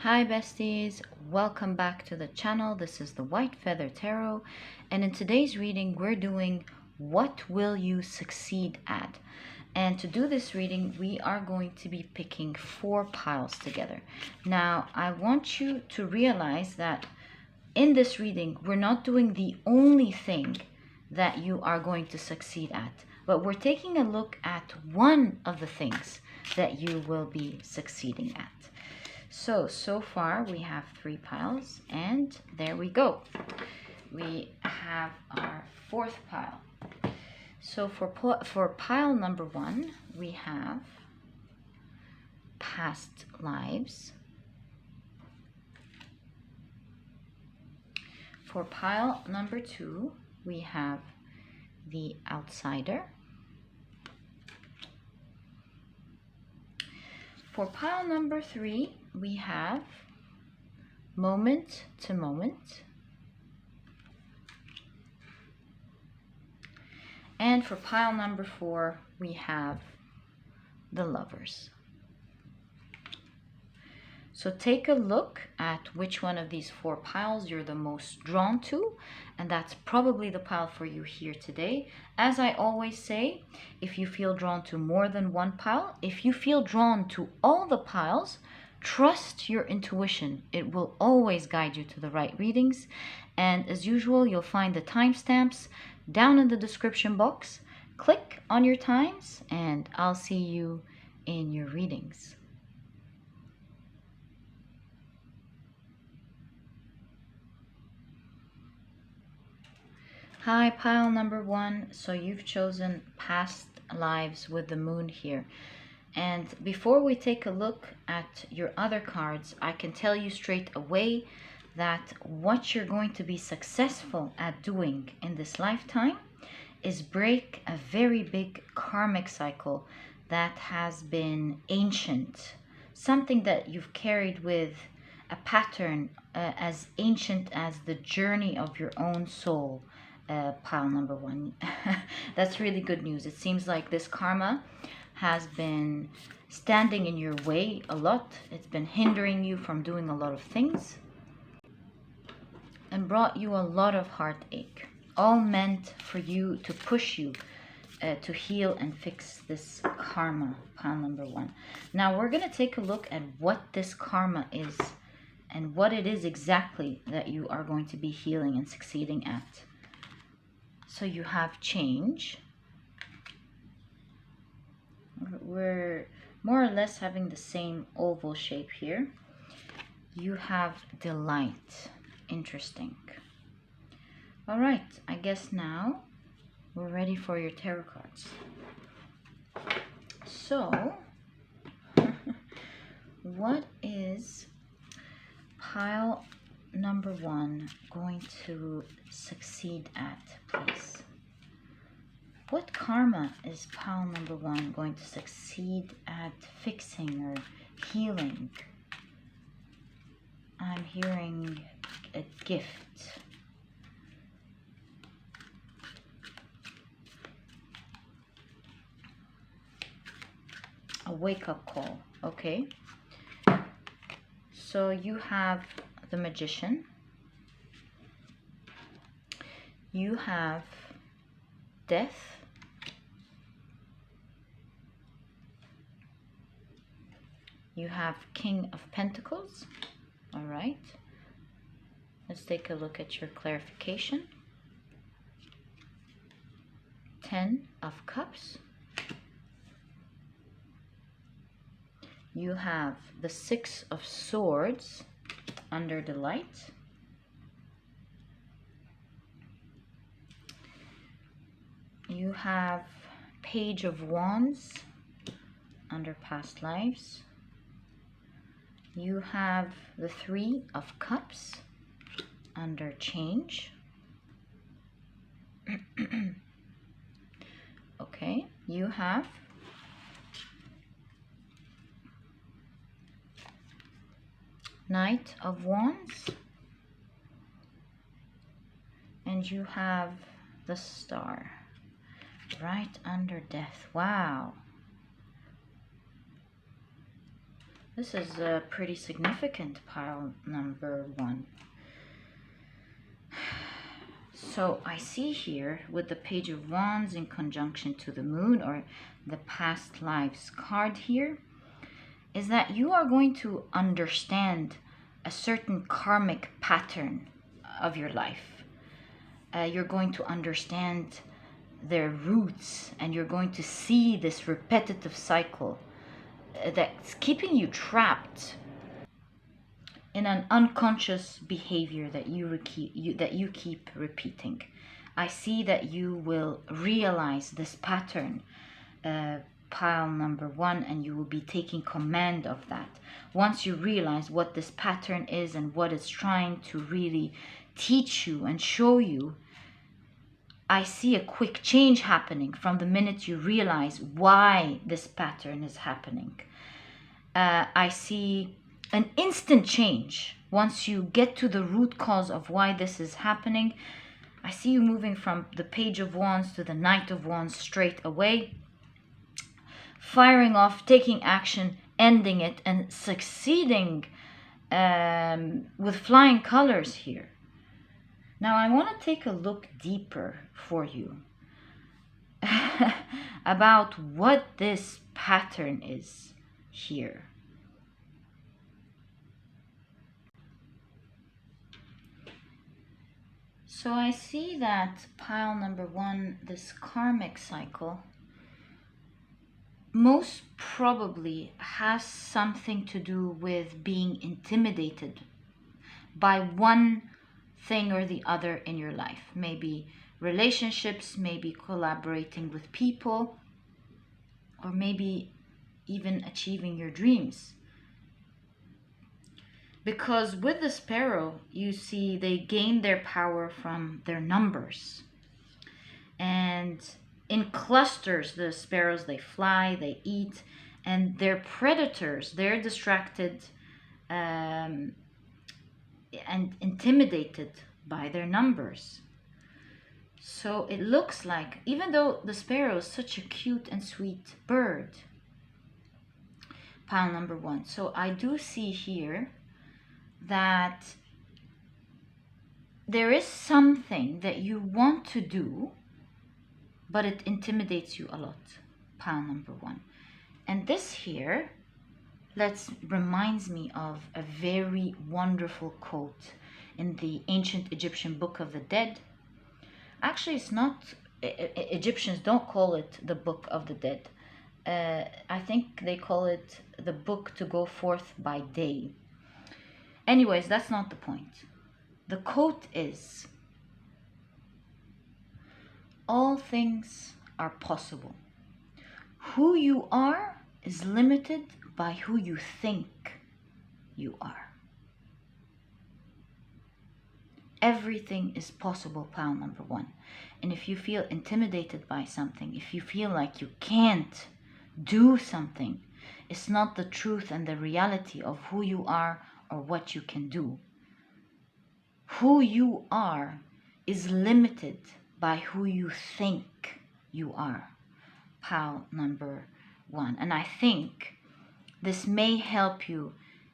Hi besties, welcome back to the channel. This is the White Feather Tarot, and in today's reading we're doing What Will You Succeed At? And to do this reading we are going to be picking 4 piles together. Now I want you to realize that in this reading we're not doing the only thing that you are going to succeed at, but we're taking a look at one of the things that you will be succeeding at. So far we have 3 piles, and there we go. We have our 4th pile. So for pile number 1, we have past lives. For pile number 2, we have the outsider. For pile number 3, we have moment to moment. And for pile number 4, we have the lovers. So take a look at which one of these 4 piles you're the most drawn to, and that's probably the pile for you here today. As I always say, if you feel drawn to more than one pile, if you feel drawn to all the piles, trust your intuition. It will always guide you to the right readings. And as usual, you'll find the timestamps down in the description box. Click on your times and I'll see you in your readings. Hi, pile number 1. So you've chosen past lives with the moon here. And before we take a look at your other cards, I can tell you straight away that what you're going to be successful at doing in this lifetime is break a very big karmic cycle that has been ancient, something that you've carried with a pattern as ancient as the journey of your own soul. Pile number 1. That's really good news. It seems like this karma has been standing in your way a lot. It's been hindering you from doing a lot of things and brought you a lot of heartache, all meant for you to push you to heal and fix this karma. Pile number 1. Now we're going to take a look at what this karma is and what it is exactly that you are going to be healing and succeeding at. So you have change. We're more or less having the same oval shape here. You have delight. Interesting. All right, I guess now we're ready for your tarot cards. So, what is pile number 1 going to succeed at, please? What karma is pile number 1 going to succeed at fixing or healing? I'm hearing a gift. A wake-up call. Okay. So you have the Magician. You have Death. You have King of Pentacles. All right. Let's take a look at your clarification. 10 of Cups. You have the 6 of Swords under the light. You have Page of Wands under past lives. You have the 3 of Cups under change. Okay, you have Knight of Wands, and you have the Star right under Death. Wow. This is pretty significant, pile number 1. So I see here with the Page of Wands in conjunction to the Moon, or the past lives card here, is that you are going to understand a certain karmic pattern of your life. You're going to understand their roots, and you're going to see this repetitive cycle that's keeping you trapped in an unconscious behavior that you keep repeating. I see that you will realize this pattern, pile number 1, and you will be taking command of that. Once you realize what this pattern is and what it's trying to really teach you and show you, I see a quick change happening from the minute you realize why this pattern is happening. I see an instant change once you get to the root cause of why this is happening. I see you moving from the Page of Wands to the Knight of Wands straight away, firing off, taking action, ending it, and succeeding with flying colors here. Now I want to take a look deeper for you about what this pattern is here. So I see that pile number 1, this karmic cycle, most probably has something to do with being intimidated by one thing or the other in your life. Maybe relationships, maybe collaborating with people, or maybe even achieving your dreams. Because with the sparrow, you see they gain their power from their numbers. And in clusters, the sparrows, they fly, they eat, and they're predators. They're distracted and intimidated by their numbers. So it looks like, even though the sparrow is such a cute and sweet bird, pile number 1. So I do see here that there is something that you want to do, but it intimidates you a lot, pile number 1. And this here reminds me of a very wonderful quote in the ancient Egyptian Book of the Dead. Actually, it's not, Egyptians don't call it the Book of the Dead. I think they call it the book to go forth by day. Anyways, that's not the point. The quote is, all things are possible. Who you are is limited by who you think you are. Everything is possible, pile number 1. And if you feel intimidated by something, if you feel like you can't do something, it's not the truth and the reality of who you are or what you can do. Who you are is limited by who you think you are, pile number 1. And I think this may help you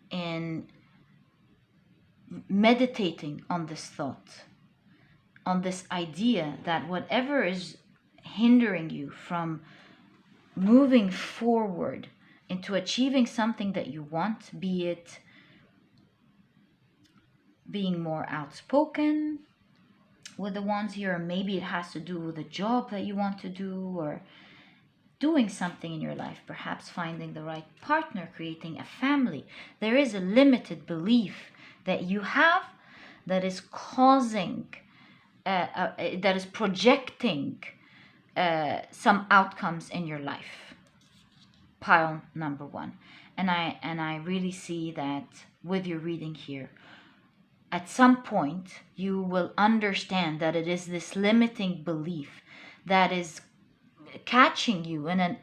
in meditating on this thought, on this idea that whatever is hindering you from moving forward into achieving something that you want, be it being more outspoken with the ones here, or maybe it has to do with a job that you want to do, or doing something in your life, perhaps finding the right partner, creating a family. There is a limited belief that you have that is causing, that is projecting some outcomes in your life, pile number 1. And I really see that with your reading here. At some point, you will understand that it is this limiting belief that is catching you in an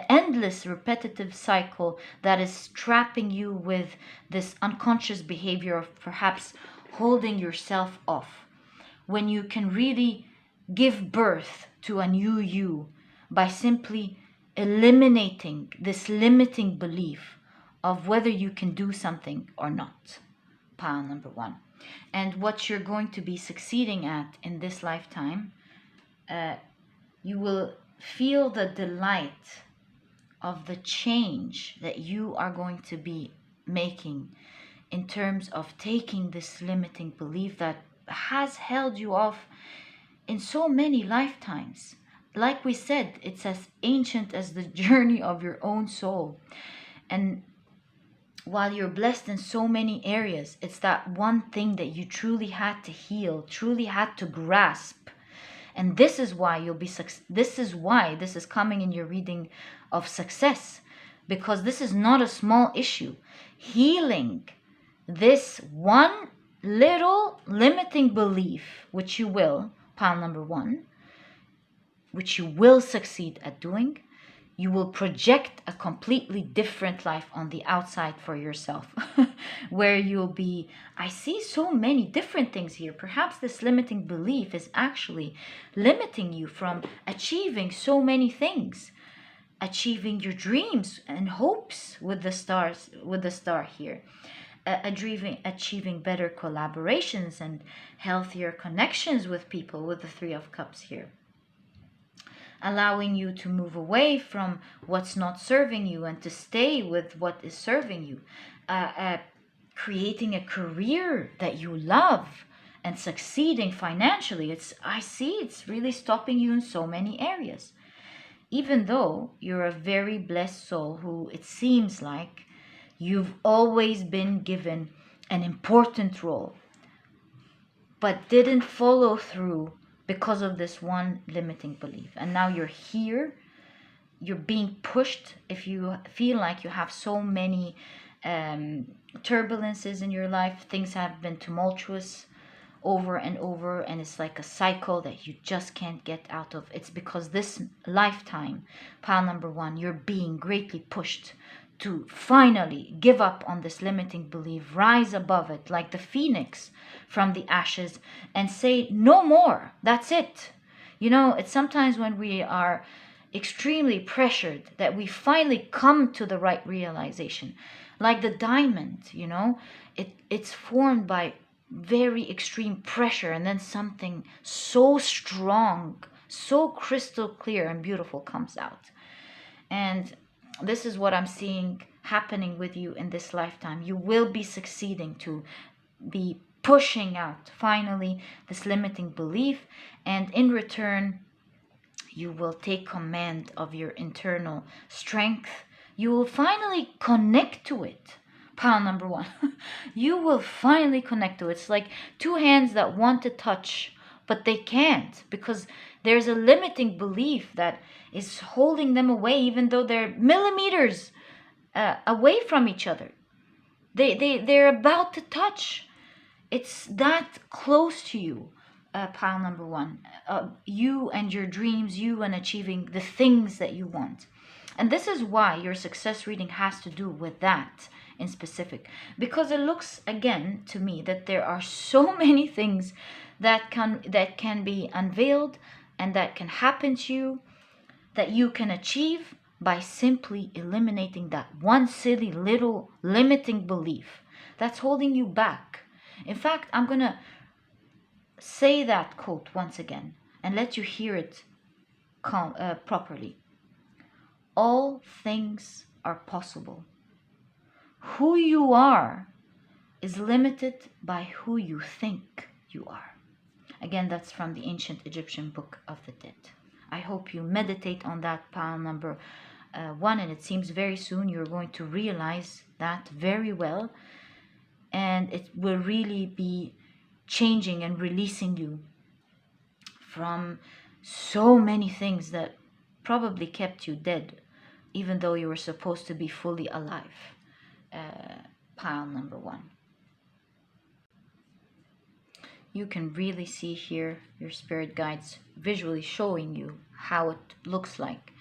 endless repetitive cycle that is trapping you with this unconscious behavior of perhaps holding yourself off, when you can really give birth to a new you by simply eliminating this limiting belief of whether you can do something or not. Pile number 1. And what you're going to be succeeding at in this lifetime, you will feel the delight of the change that you are going to be making in terms of taking this limiting belief that has held you off in so many lifetimes. Like we said, it's as ancient as the journey of your own soul. And while you're blessed in so many areas, it's that one thing that you truly had to heal, truly had to grasp. And this is why this is coming in your reading of success, because this is not a small issue. Healing this one little limiting belief, which you will, pile number 1, which you will succeed at doing, you will project a completely different life on the outside for yourself, where you'll be, I see so many different things here. Perhaps this limiting belief is actually limiting you from achieving so many things, achieving your dreams and hopes with the stars, with the star here, achieving better collaborations and healthier connections with people with the 3 of Cups here, allowing you to move away from what's not serving you and to stay with what is serving you, creating a career that you love and succeeding financially. I see it's really stopping you in so many areas. Even though you're a very blessed soul who, it seems like, you've always been given an important role, but didn't follow through because of this one limiting belief. And now you're here, you're being pushed. If you feel like you have so many turbulences in your life, things have been tumultuous over and over, and it's like a cycle that you just can't get out of. It's because this lifetime, pile number 1, you're being greatly pushed to finally give up on this limiting belief, rise above it like the phoenix from the ashes and say, no more, that's it. You know, it's sometimes when we are extremely pressured that we finally come to the right realization. Like the diamond, you know, it's formed by very extreme pressure, and then something so strong, so crystal clear and beautiful comes out. And this is what I'm seeing happening with you in this lifetime. You will be succeeding to be pushing out finally this limiting belief, and in return you will take command of your internal strength. You will finally connect to it. Pile number 1. You will finally connect to it. It's like 2 hands that want to touch, but they can't, because there's a limiting belief that is holding them away, even though they're millimeters away from each other. They're about to touch. It's that close to you, pile number 1. You and your dreams, you and achieving the things that you want. And this is why your success reading has to do with that in specific, because it looks again to me that there are so many things that can be unveiled and that can happen to you, that you can achieve by simply eliminating that one silly little limiting belief that's holding you back. In fact, I'm gonna say that quote once again and let you hear it properly. All things are possible. Who you are is limited by who you think you are. Again, that's from the ancient Egyptian Book of the Dead. I hope you meditate on that, pile number 1, and it seems very soon you're going to realize that very well, and it will really be changing and releasing you from so many things that probably kept you dead, even though you were supposed to be fully alive. Pile number 1. You can really see here your spirit guides visually showing you how it looks like.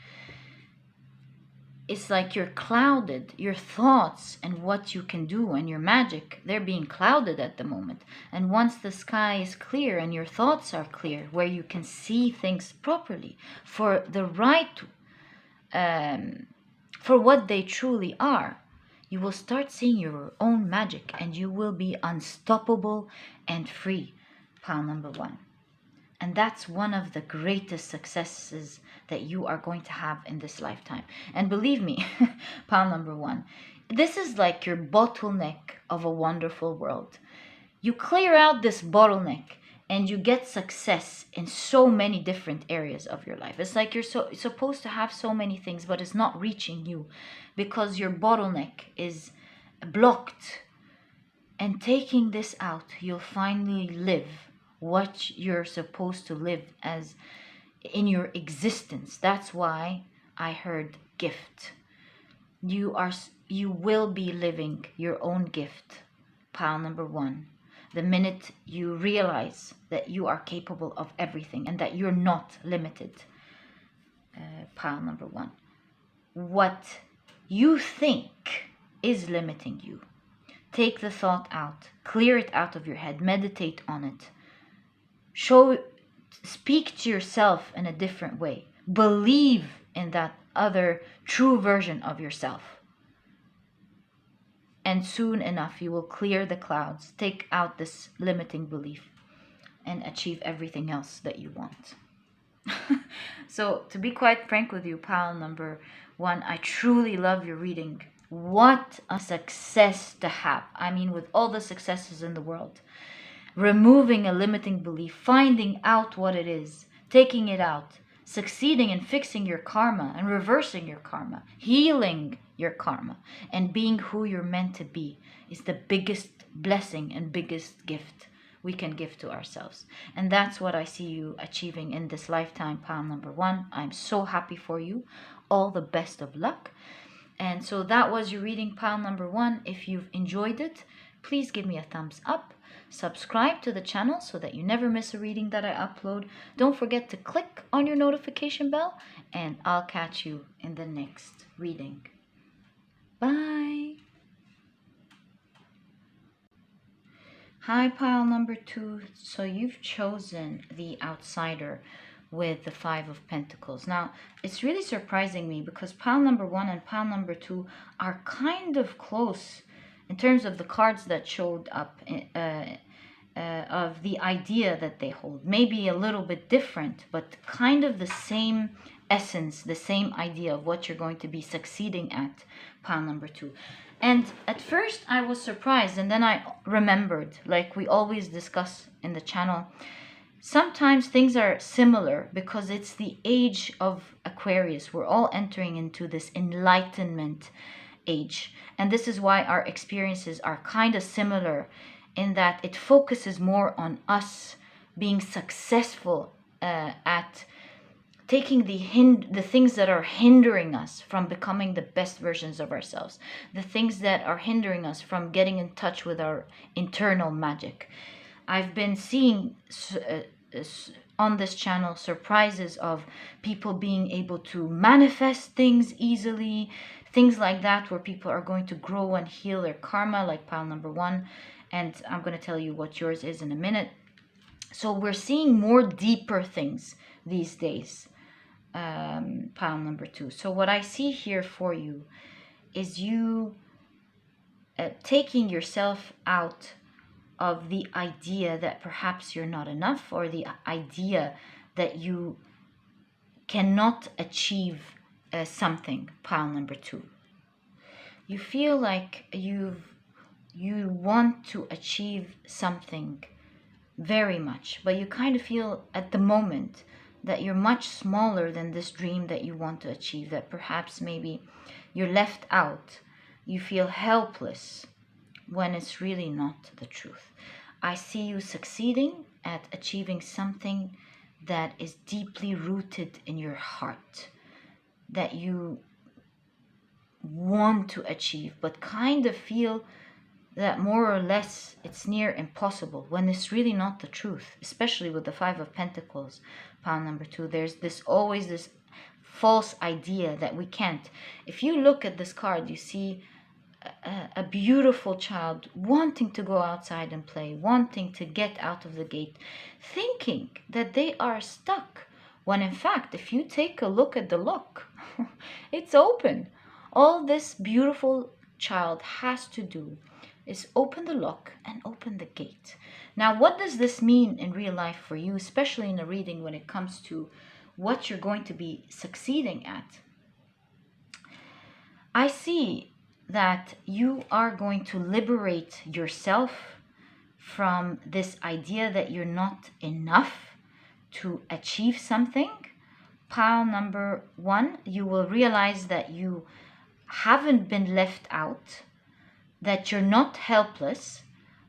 It's like you're clouded. Your thoughts and what you can do and your magic, they're being clouded at the moment. And once the sky is clear and your thoughts are clear, where you can see things properly for the right, for what they truly are, You will start seeing your own magic and you will be unstoppable and free. Pile number 1. And that's one of the greatest successes that you are going to have in this lifetime. And believe me, pile number 1, this is like your bottleneck of a wonderful world. You clear out this bottleneck and you get success in so many different areas of your life. It's like you're supposed to have so many things, but it's not reaching you because your bottleneck is blocked. And taking this out, you'll finally live what you're supposed to live as in your existence. That's why I heard gift. You will be living your own gift. Pile number 1. The minute you realize that you are capable of everything and that you're not limited. Pile number 1. What you think is limiting you. Take the thought out. Clear it out of your head. Meditate on it. Speak to yourself in a different way. Believe in that other true version of yourself. And soon enough, you will clear the clouds, take out this limiting belief, and achieve everything else that you want. So, to be quite frank with you, pile number 1, I truly love your reading. What a success to have. I mean, with all the successes in the world. Removing a limiting belief, finding out what it is, taking it out, succeeding in fixing your karma and reversing your karma, healing your karma, and being who you're meant to be is the biggest blessing and biggest gift we can give to ourselves. And that's what I see you achieving in this lifetime, pile number 1. I'm so happy for you. All the best of luck. And so that was your reading, pile number 1. If you've enjoyed it, please give me a thumbs up. Subscribe to the channel so that you never miss a reading that I upload. Don't forget to click on your notification bell, and I'll catch you in the next reading. Bye. Hi, pile number 2. So you've chosen the outsider with the 5 of Pentacles. Now, it's really surprising me because pile number 1 and pile number 2 are kind of close in terms of the cards that showed up, of the idea that they hold. Maybe a little bit different, but kind of the same essence, the same idea of what you're going to be succeeding at, pile number 2. And at first I was surprised, and then I remembered, like we always discuss in the channel, sometimes things are similar because it's the age of Aquarius. We're all entering into this enlightenment age. And this is why our experiences are kind of similar in that it focuses more on us being successful at taking the things that are hindering us from becoming the best versions of ourselves, the things that are hindering us from getting in touch with our internal magic. I've been seeing on this channel surprises of people being able to manifest things easily, things like that, where people are going to grow and heal their karma, like pile number 1. And I'm going to tell you what yours is in a minute. So we're seeing more deeper things these days, pile number 2. So what I see here for you is you taking yourself out of the idea that perhaps you're not enough, or the idea that you cannot achieve something, pile number 2. You feel like you want to achieve something very much, but you kind of feel at the moment that you're much smaller than this dream that you want to achieve, that perhaps maybe you're left out. You feel helpless when it's really not the truth. I see you succeeding at achieving something that is deeply rooted in your heart, that you want to achieve, but kind of feel that more or less it's near impossible, when it's really not the truth, especially with the 5 of Pentacles, pile number 2. There's always this false idea that we can't. If you look at this card, you see a beautiful child wanting to go outside and play, wanting to get out of the gate, thinking that they are stuck, when in fact, if you take a look at the lock, it's open. All this beautiful child has to do is open the lock and open the gate. Now, what does this mean in real life for you, especially in a reading when it comes to what you're going to be succeeding at? I see that you are going to liberate yourself from this idea that you're not enough to achieve something. Pile number 1, you will realize that you haven't been left out, that you're not helpless,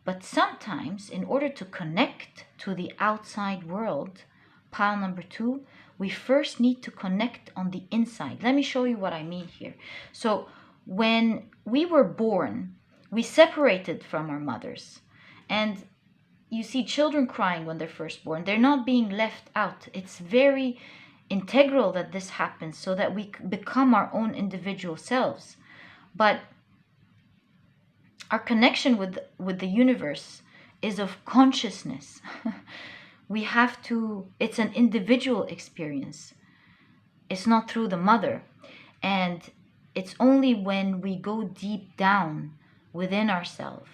but sometimes in order to connect to the outside world, pile number 2, we first need to connect on the inside. Let me show you what I mean here. So when we were born, we separated from our mothers. And you see children crying when they're first born. They're not being left out. It's very integral that this happens so that we become our own individual selves. But our connection with the universe is of consciousness. We have to, it's an individual experience. It's not through the mother. And it's only when we go deep down within ourselves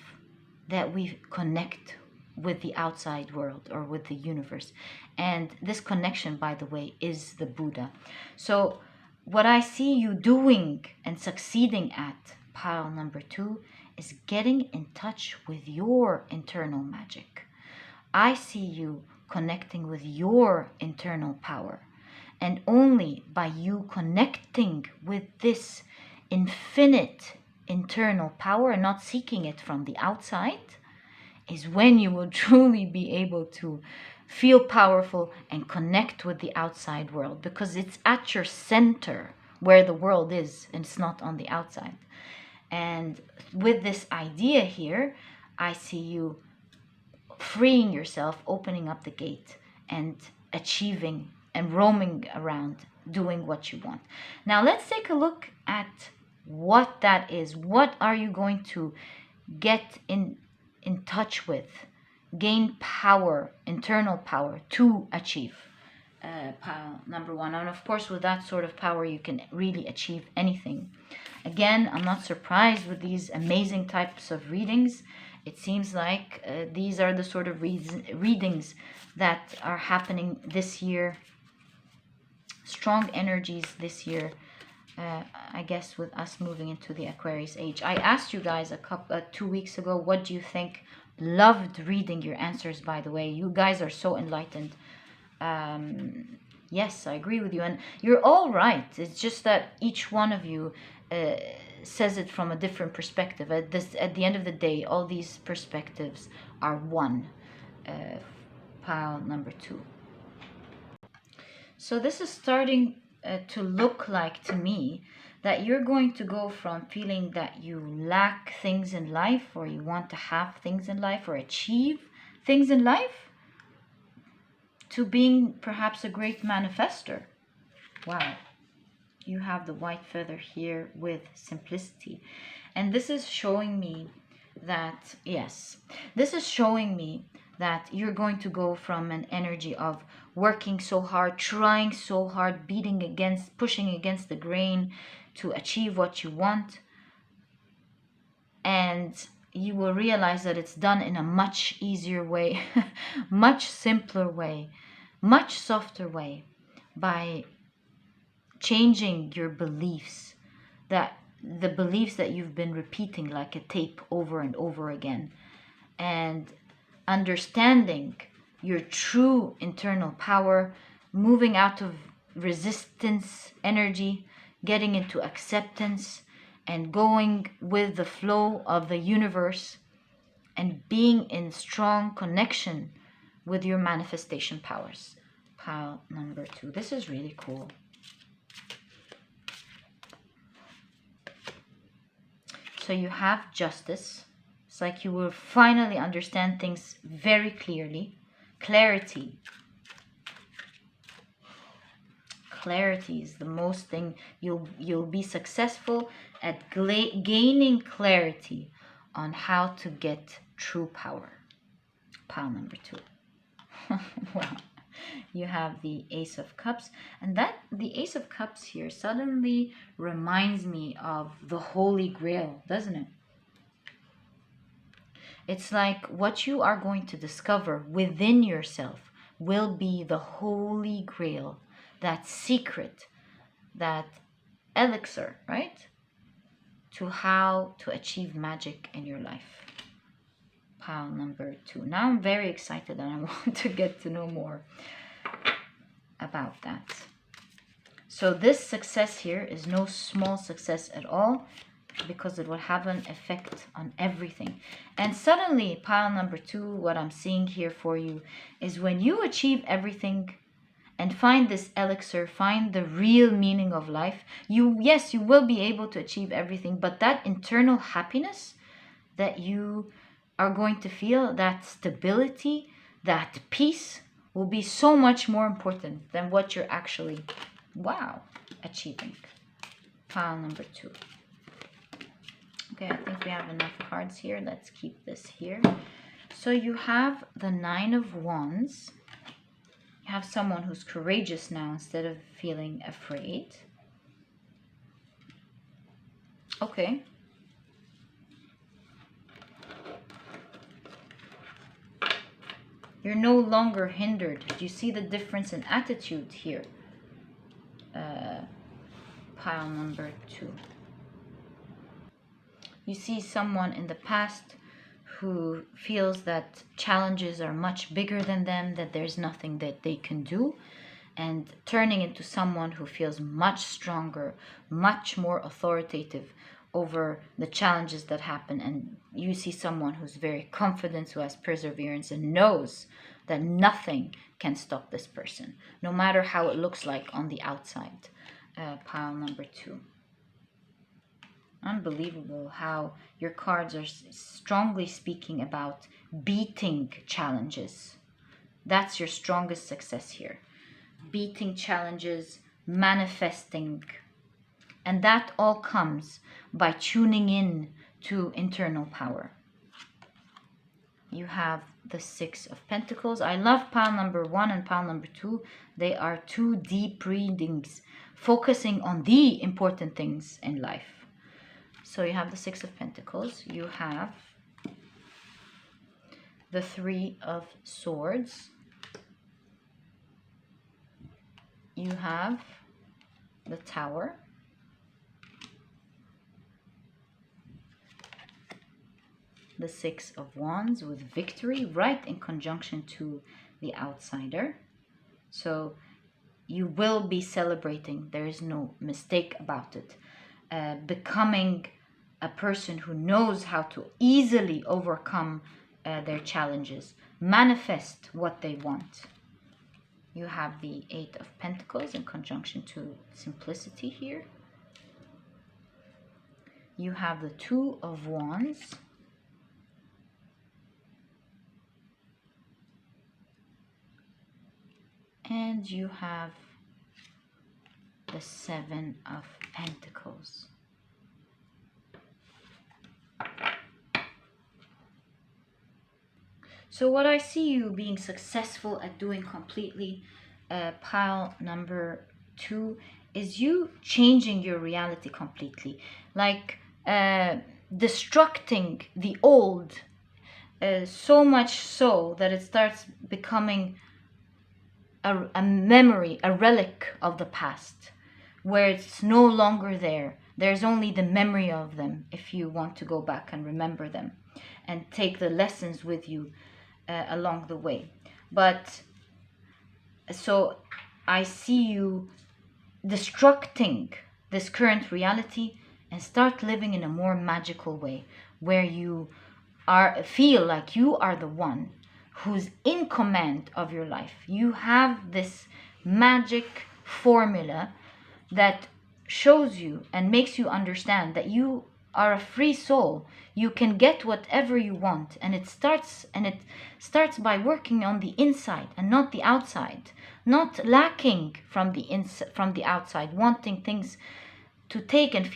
that we connect with the outside world or with the universe. And this connection, by the way, is the Buddha. So what I see you doing and succeeding at, pile number 2, is getting in touch with your internal magic. I see you connecting with your internal power. And only by you connecting with this infinite internal power and not seeking it from the outside is when you will truly be able to feel powerful and connect with the outside world, because it's at your center where the world is and it's not on the outside. And with this idea here, I see you freeing yourself, opening up the gate and achieving and roaming around, doing what you want. Now let's take a look at what that is. What are you going to get in touch with, gain power, internal power to achieve? Pile number 1. And of course, with that sort of power, you can really achieve anything. Again, I'm not surprised with these amazing types of readings. It seems like these are the sort of readings that are happening this year. Strong energies this year. I guess with us moving into the Aquarius age. I asked you guys 2 weeks ago, what do you think? Loved reading your answers, by the way. You guys are so enlightened. Yes, I agree with you. And you're all right. It's just that each one of you says it from a different perspective. At the end of the day, all these perspectives are one. Pile number 2. So this is starting to look like to me that you're going to go from feeling that you lack things in life, or you want to have things in life or achieve things in life, to being perhaps a great manifester. Wow. You have the white feather here with simplicity. And this is showing me that, yes, this is showing me that you're going to go from an energy of working so hard, trying so hard, pushing against the grain to achieve what you want. And you will realize that it's done in a much easier way, much simpler way, much softer way, by changing your beliefs, that the beliefs that you've been repeating like a tape over and over again, and understanding your true internal power, moving out of resistance energy, getting into acceptance, and going with the flow of the universe, and being in strong connection with your manifestation powers. Pile number 2. This is really cool. So you have justice. It's like you will finally understand things very clearly. Clarity. Clarity is the most thing. You'll be successful at gaining clarity on how to get true power. Pile number 2. Wow. You have the Ace of Cups, and that the Ace of Cups here suddenly reminds me of the Holy Grail, doesn't it? It's like what you are going to discover within yourself will be the Holy Grail, that secret, that elixir, right? To how to achieve magic in your life. Pile number 2. Now I'm very excited and I want to get to know more about that. So this success here is no small success at all, because it will have an effect on everything. And suddenly, pile number 2, what I'm seeing here for you is when you achieve everything and find this elixir, find the real meaning of life, yes, you will be able to achieve everything, but that internal happiness that you are going to feel, that stability, that peace, will be so much more important than what you're actually, achieving. Pile number 2. Okay, I think we have enough cards here. Let's keep this here. So you have the 9 of Wands. You have someone who's courageous now instead of feeling afraid. Okay. You're no longer hindered. Do you see the difference in attitude here? Pile number 2. You see someone in the past who feels that challenges are much bigger than them, that there's nothing that they can do, and turning into someone who feels much stronger, much more authoritative over the challenges that happen. And you see someone who's very confident, who has perseverance, and knows that nothing can stop this person, no matter how it looks like on the outside. Pile number 2. Unbelievable how your cards are strongly speaking about beating challenges. That's your strongest success here. Beating challenges, manifesting. And that all comes by tuning in to internal power. You have the 6 of Pentacles. I love pile number 1 and pile number 2. They are 2 deep readings, focusing on the important things in life. So you have the 6 of Pentacles. You have the 3 of Swords. You have the Tower. The 6 of Wands with Victory, right in conjunction to the Outsider. So you will be celebrating. There is no mistake about it. Becoming a person who knows how to easily overcome their challenges, manifest what they want. You have the 8 of Pentacles in conjunction to Simplicity here. You have the 2 of Wands. And you have the 7 of Pentacles. So what I see you being successful at doing completely, pile number 2, is you changing your reality completely. Like destructing the old, so much so that it starts becoming a memory, a relic of the past, where it's no longer there. There's only the memory of them if you want to go back and remember them and take the lessons with you along the way. But so I see you destructing this current reality and start living in a more magical way, where you feel like you are the one who's in command of your life. You have this magic formula that shows you and makes you understand that you are a free soul. You can get whatever you want, and it starts by working on the inside and not the outside, not lacking from the outside, wanting things to take and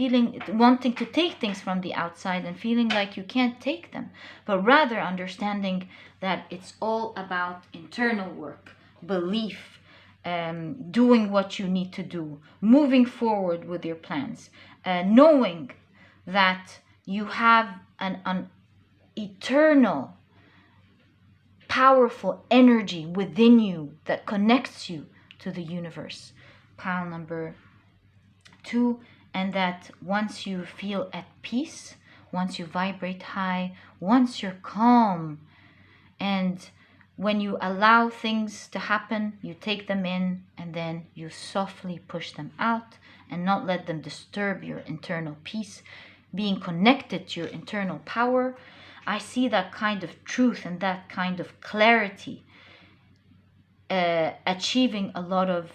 wanting to take things from the outside and feeling like you can't take them, but rather understanding that it's all about internal work, belief, doing what you need to do, moving forward with your plans, knowing that you have an eternal, powerful energy within you that connects you to the universe. Pile number 2, and that once you feel at peace, once you vibrate high, once you're calm, and when you allow things to happen, you take them in and then you softly push them out and not let them disturb your internal peace, being connected to your internal power. I see that kind of truth and that kind of clarity achieving a lot of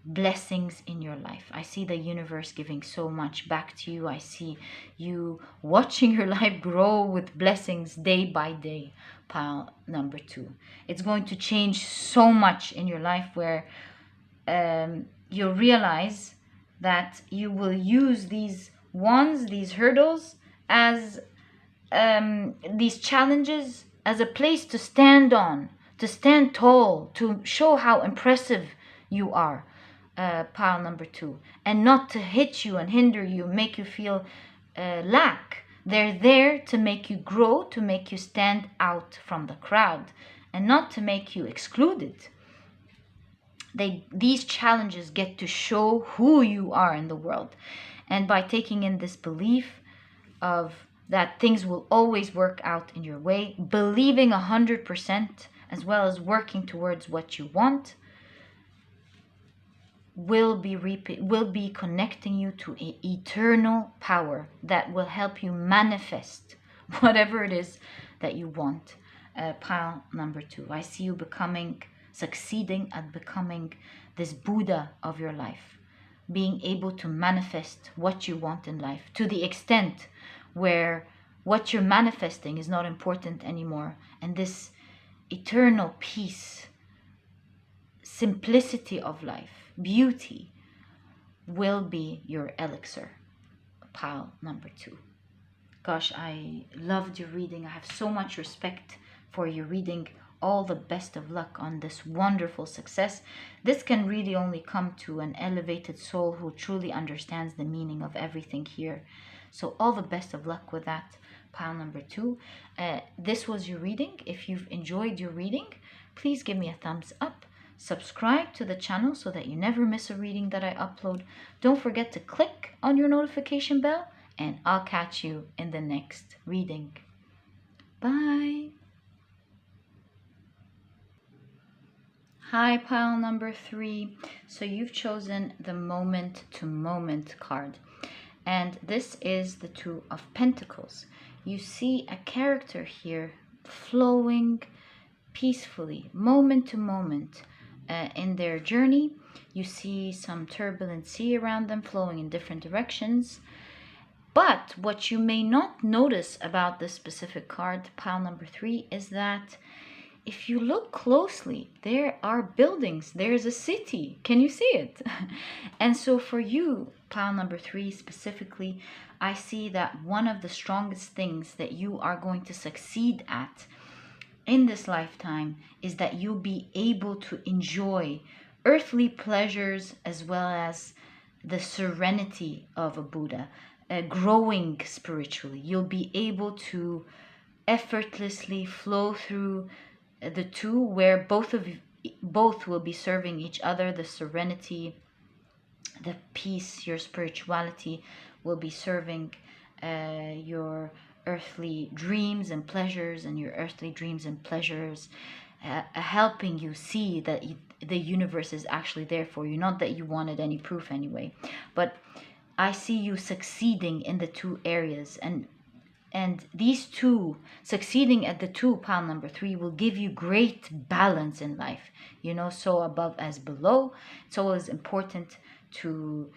blessings in your life. I see the universe giving so much back to you. I see you watching your life grow with blessings day by day. Pile number 2. It's going to change so much in your life where you'll realize that you will use these wands, these hurdles, as these challenges as a place to stand on, to stand tall, to show how impressive you are. Pile number 2, and not to hit you and hinder you, make you feel lack. They're there to make you grow, to make you stand out from the crowd, and not to make you excluded. These challenges get to show who you are in the world, and by taking in this belief of that things will always work out in your way, believing 100%, as well as working towards what you want, will be connecting you to an eternal power that will help you manifest whatever it is that you want. Pile number 2. I see you succeeding at becoming this Buddha of your life, being able to manifest what you want in life to the extent where what you're manifesting is not important anymore, and this eternal peace, simplicity of life, beauty will be your elixir. Pile number 2. Gosh, I loved your reading. I have so much respect for your reading. All the best of luck on this wonderful success. This can really only come to an elevated soul who truly understands the meaning of everything here. So all the best of luck with that. Pile number 2. This was your reading. If you've enjoyed your reading, please give me a thumbs up. Subscribe to the channel so that you never miss a reading that I upload. Don't forget to click on your notification bell, and I'll catch you in the next reading. Bye. Hi, pile number 3. So you've chosen the moment to moment card, and this is the 2 of Pentacles. You see a character here flowing peacefully, moment to moment. In their journey, you see some turbulent sea around them flowing in different directions. But what you may not notice about this specific card, pile number 3, is that if you look closely, there are buildings. There's a city. Can you see it? And so for you, pile number 3 specifically, I see that one of the strongest things that you are going to succeed at in this lifetime is that you'll be able to enjoy earthly pleasures as well as the serenity of a Buddha, growing spiritually. You'll be able to effortlessly flow through the 2, where both will be serving each other. The serenity, the peace, your spirituality will be serving your earthly dreams and pleasures, and your earthly dreams and pleasures helping you see that the universe is actually there for you. Not that you wanted any proof anyway, but I see you succeeding in the 2 areas, and these 2 succeeding at the 2, pile number 3, will give you great balance in life. You know, so above as below. It's always important to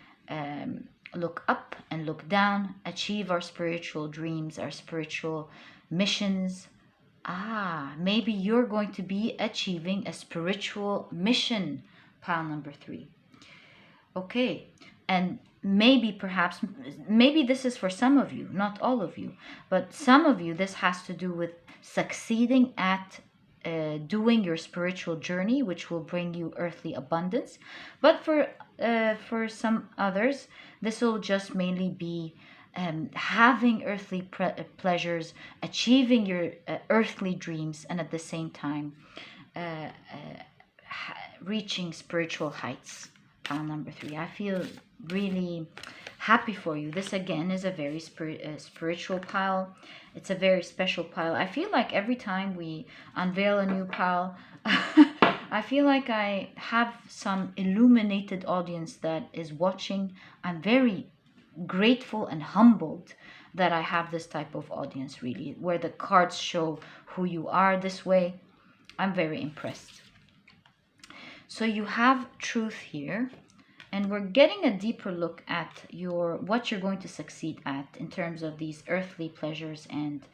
look up and look down, achieve our spiritual dreams, our spiritual missions. Maybe you're going to be achieving a spiritual mission, pile number 3. Okay, and maybe this is for some of you, not all of you, but some of you, this has to do with succeeding at doing your spiritual journey, which will bring you earthly abundance. But for some others, this will just mainly be having earthly pleasures, achieving your earthly dreams, and at the same time reaching spiritual heights. Pile number 3. I feel really happy for you. This again is a very spiritual pile. It's a very special pile. I feel like every time we unveil a new pile, I feel like I have some illuminated audience that is watching. I'm very grateful and humbled that I have this type of audience, really, where the cards show who you are this way. I'm very impressed. So you have truth here, and we're getting a deeper look at what you're going to succeed at in terms of these earthly pleasures and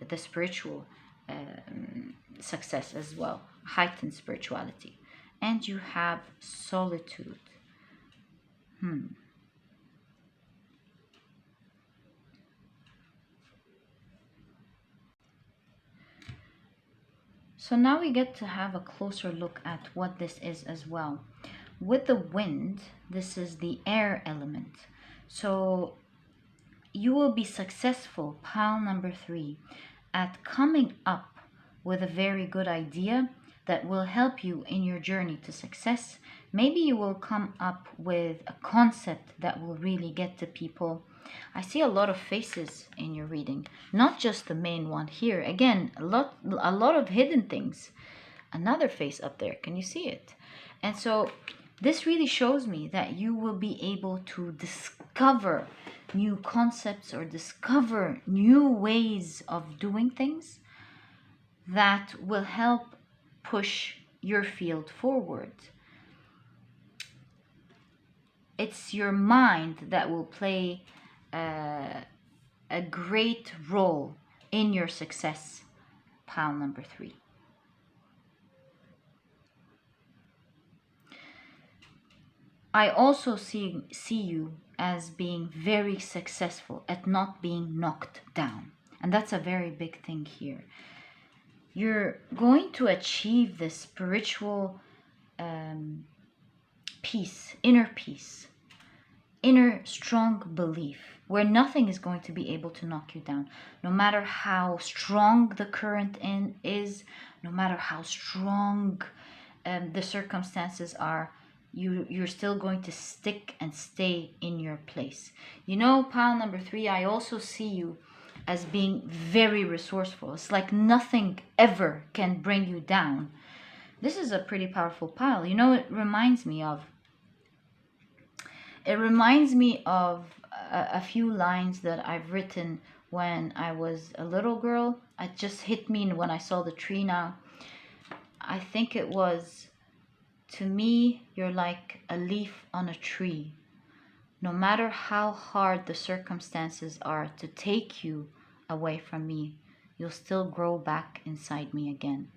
the spiritual success as well, heightened spirituality. And you have solitude. So now we get to have a closer look at what this is as well. With the wind, this is the air element. So you will be successful, pile number 3, at coming up with a very good idea that will help you in your journey to success. Maybe you will come up with a concept that will really get to people. I see a lot of faces in your reading, not just the main one here. Again, a lot of hidden things. Another face up there, can you see it? And so this really shows me that you will be able to discover new concepts or discover new ways of doing things that will help push your field forward. It's your mind that will play a great role in your success, pile number 3. I also see you as being very successful at not being knocked down. And that's a very big thing here. You're going to achieve this spiritual peace, inner strong belief, where nothing is going to be able to knock you down. No matter how strong the current is, no matter how strong the circumstances are, you're still going to stick and stay in your place. You know, pile number 3, I also see you as being very resourceful. It's like nothing ever can bring you down. This is a pretty powerful pile. You know, it reminds me of a few lines that I've written when I was a little girl. It just hit me when I saw the tree now. I think it was, to me, you're like a leaf on a tree. No matter how hard the circumstances are to take you away from me, you'll still grow back inside me again.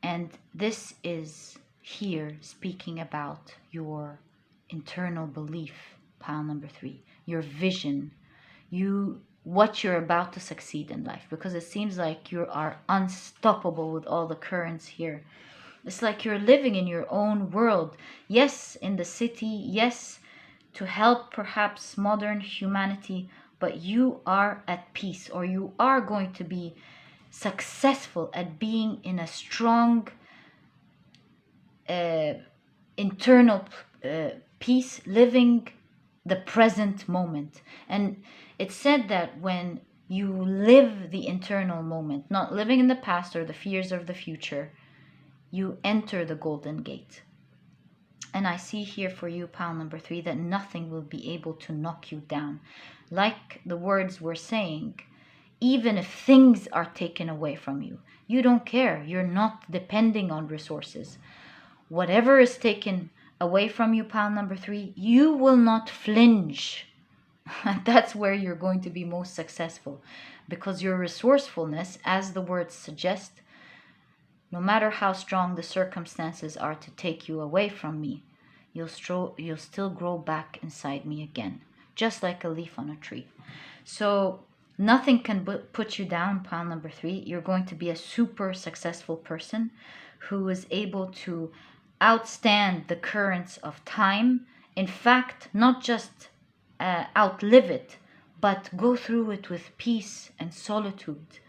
And this is here speaking about your internal belief, pile number 3, your vision, what you're about to succeed in life, because it seems like you are unstoppable with all the currents here. It's like you're living in your own world. Yes, in the city, yes, to help perhaps modern humanity, but you are at peace, or you are going to be successful at being in a strong internal peace, living the present moment. And it's said that when you live the internal moment, not living in the past or the fears of the future, you enter the golden gate. And I see here for you, pile number 3, that nothing will be able to knock you down. Like the words were saying, even if things are taken away from you, you don't care. You're not depending on resources. Whatever is taken away from you, pile number 3, you will not flinch. That's where you're going to be most successful, because your resourcefulness, as the words suggest, no matter how strong the circumstances are to take you away from me, you'll still grow back inside me again, just like a leaf on a tree. So Nothing can put you down, pile number 3. You're going to be a super successful person who is able to outstand the currents of time. In fact, not just outlive it, but go through it with peace and solitude,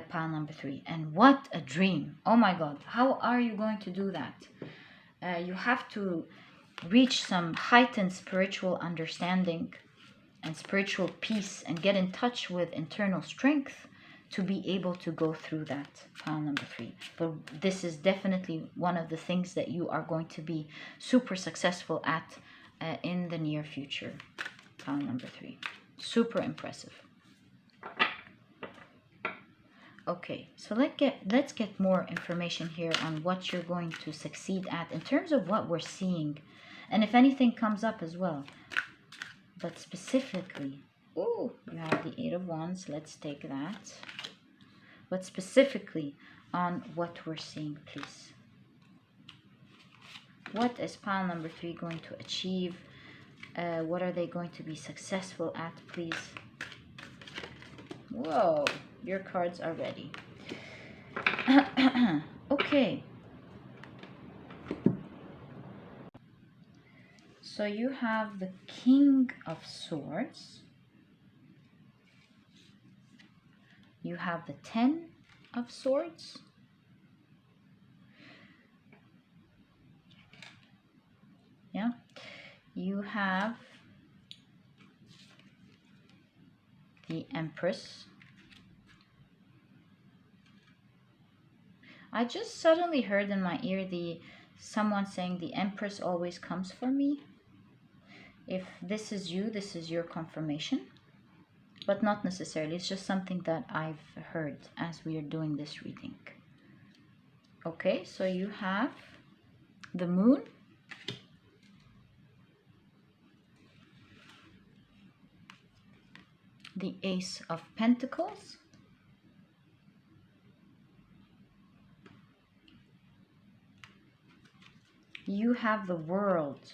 pile number 3. And what a dream. Oh my God. How are you going to do that? You have to reach some heightened spiritual understanding and spiritual peace and get in touch with internal strength to be able to go through that, pile number 3. But this is definitely one of the things that you are going to be super successful at in the near future, pile number 3. Super impressive. Okay, so let's get more information here on what you're going to succeed at in terms of what we're seeing, and if anything comes up as well. But specifically, oh, you have the 8 of Wands. Let's take that. But specifically on what we're seeing, please. What is pile number 3 going to achieve? What are they going to be successful at, please? Whoa, your cards are ready. Okay. So you have the King of Swords. You have the 10 of Swords. Yeah. You have the Empress. I just suddenly heard in my ear someone saying the Empress always comes for me. If this is you, this is your confirmation, but not necessarily. It's just something that I've heard as we are doing this reading. Okay, so you have the Moon, the Ace of Pentacles, you have the World.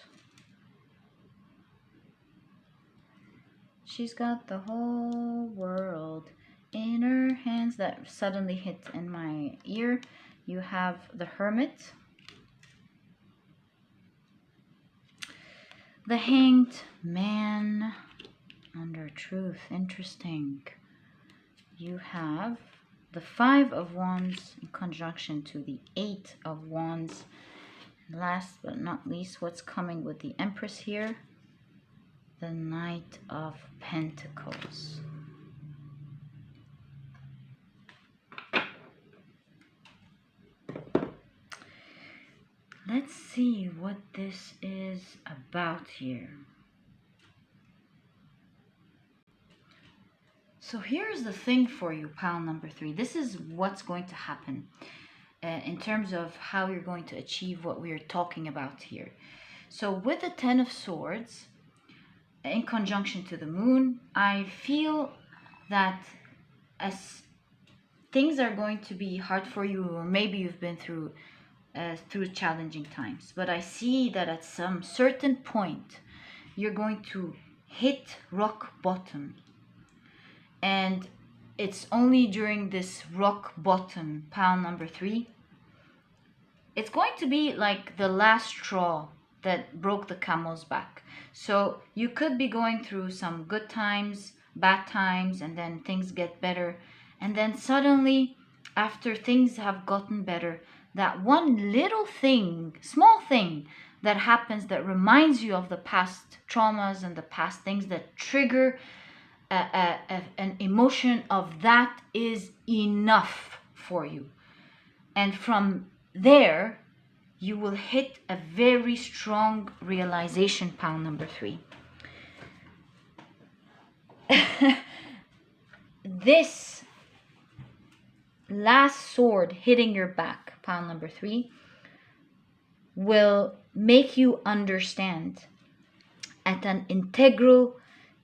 She's got the whole world in her hands. That suddenly hit in my ear. You have the Hermit, the Hanged Man, under Truth. Interesting. You have the 5 of Wands in conjunction to the 8 of Wands. Last but not least, what's coming with the Empress here? The Knight of Pentacles. Let's see what this is about here. So here's the thing for you, pile number 3. This is what's going to happen in terms of how you're going to achieve what we are talking about here. So with the 10 of Swords, in conjunction to the Moon, I feel that as things are going to be hard for you, or maybe you've been through challenging times, but I see that at some certain point you're going to hit rock bottom, and it's only during this rock bottom, pile number 3, it's going to be like the last straw that broke the camel's back. So you could be going through some good times, bad times, and then things get better. And then suddenly, after things have gotten better, that one little thing, small thing that happens that reminds you of the past traumas and the past things that trigger an emotion of that is enough for you. And from there, you will hit a very strong realization, pile number 3. This last sword hitting your back, pile number 3, will make you understand at an integral,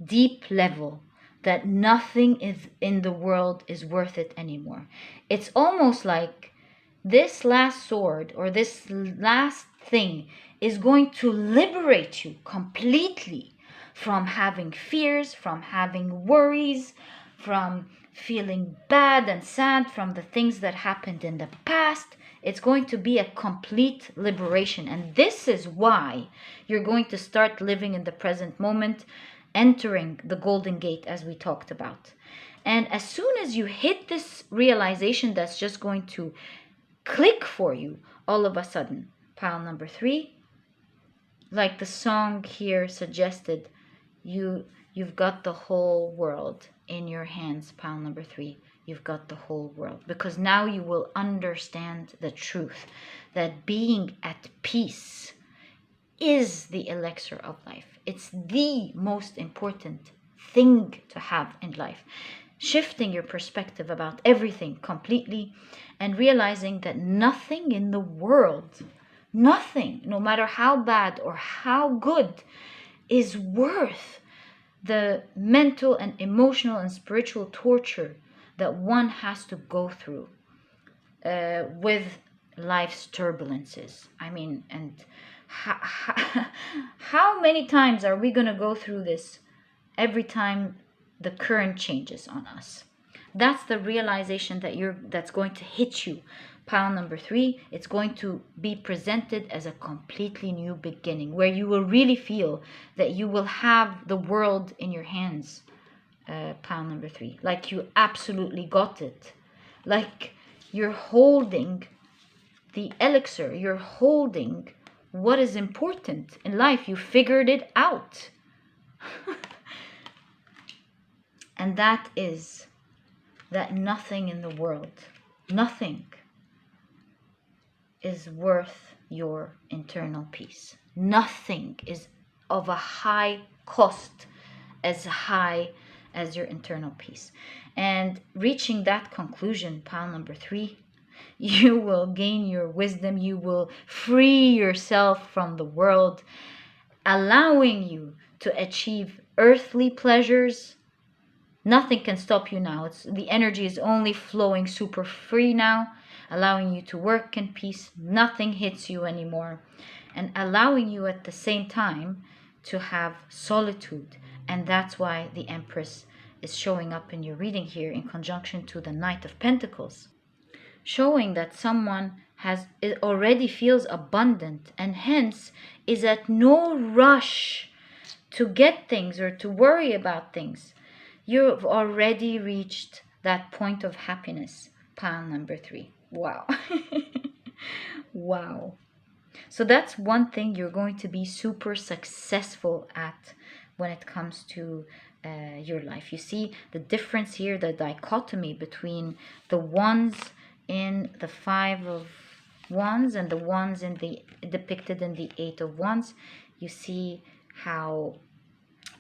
deep level that nothing in the world is worth it anymore. It's almost like this last sword or this last thing is going to liberate you completely from having fears, from having worries, from feeling bad and sad from the things that happened in the past. It's going to be a complete liberation. And this is why you're going to start living in the present moment, entering the Golden Gate, as we talked about. And as soon as you hit this realization, that's just going to click for you all of a sudden. Pile number 3, like the song here suggested, you've got the whole world in your hands. Pile number 3, you've got the whole world, because now you will understand the truth that being at peace is the elixir of life. It's the most important thing to have in life. Shifting your perspective about everything completely and realizing that nothing in the world, nothing, no matter how bad or how good, is worth the mental and emotional and spiritual torture that one has to go through with life's turbulences. I mean, and how many times are we going to go through this every time the current changes on us? That's the realization that's going to hit you. Pile number 3, it's going to be presented as a completely new beginning, where you will really feel that you will have the world in your hands. Pile number 3, like you absolutely got it, like you're holding the elixir, you're holding what is important in life. You figured it out. And that is that nothing in the world, nothing is worth your internal peace. Nothing is of a high cost as high as your internal peace. And reaching that conclusion, pile number 3, you will gain your wisdom. You will free yourself from the world, allowing you to achieve earthly pleasures. Nothing can stop you now. The energy is only flowing super free now, allowing you to work in peace. Nothing hits you anymore, and allowing you at the same time to have solitude. And that's why the Empress is showing up in your reading here in conjunction to the Knight of Pentacles, showing that someone already feels abundant and hence is at no rush to get things or to worry about things. You've already reached that point of happiness. Pile number 3. Wow. Wow. So that's one thing you're going to be super successful at when it comes to your life. You see the difference here, the dichotomy between the ones in the 5 of Wands and the ones in the depicted in the 8 of Wands. You see how